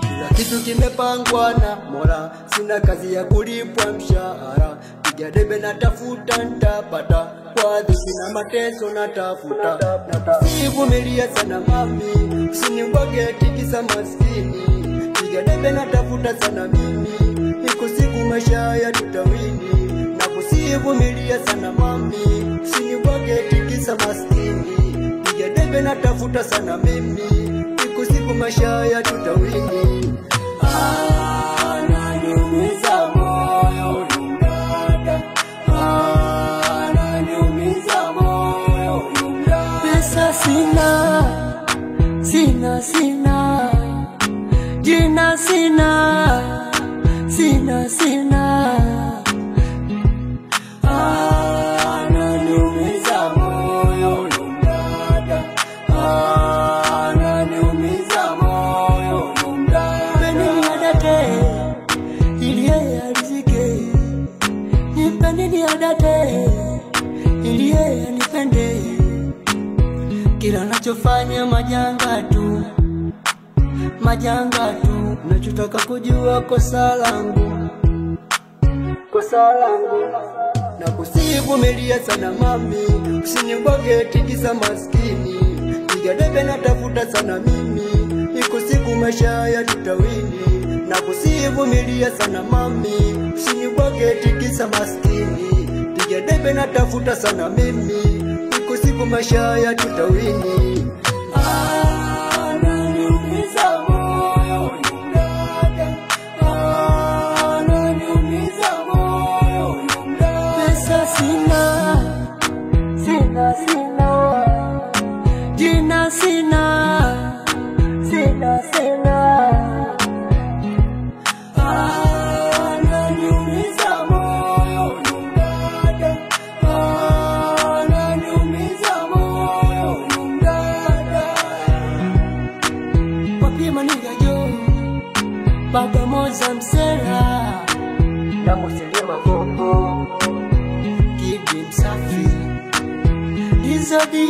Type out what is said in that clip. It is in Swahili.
Kila kitu kimepangwa na Mola, sina kazi ya kulipwa mshahara. Piga debe na tafuta nitapata, kwa dhiki na mateso natafuta. Nakusivumilia sana mami, usinibwage tikisa maskini. Piga debe na tafuta sana mimi, iko siku maisha ya tutawini. Nakusivumilia sana mami, usinibwage tikisa maskini. Piga debe na tafuta sana mimi, iko siku maisha ya tutawini. Ananiumiza moyo dada, ananiumiza moyo dada. Pesa sina, jina sina, Ananiumiza moyo dada, ananiumiza moyo dada. Nipeni adate, ili yeye arizike. Nipeni adate, ili yeye anipende. Kila nachofanya majanga tu, nachotaka kujua kosa langu. Nakusivumilia sana mami, usinibwage tikisa maskini. Piga debe na tafuta sana mimi, iko siku maisha ya tutawini. Nakusivumilia sana mami, usinibwage tikisa maskini. Piga debe na tafuta sana mimi, iko siku maisha ya tutawini. Ananiumiza moyo dada, ananiumiza moyo dada. Pesa sina, jina sina. Ananiumiza moyo dada, ananiumiza moyo dada. Wapi maniga yo, Bagamoyo msela. Na musilima bongo, Kidi msafi, Izodi.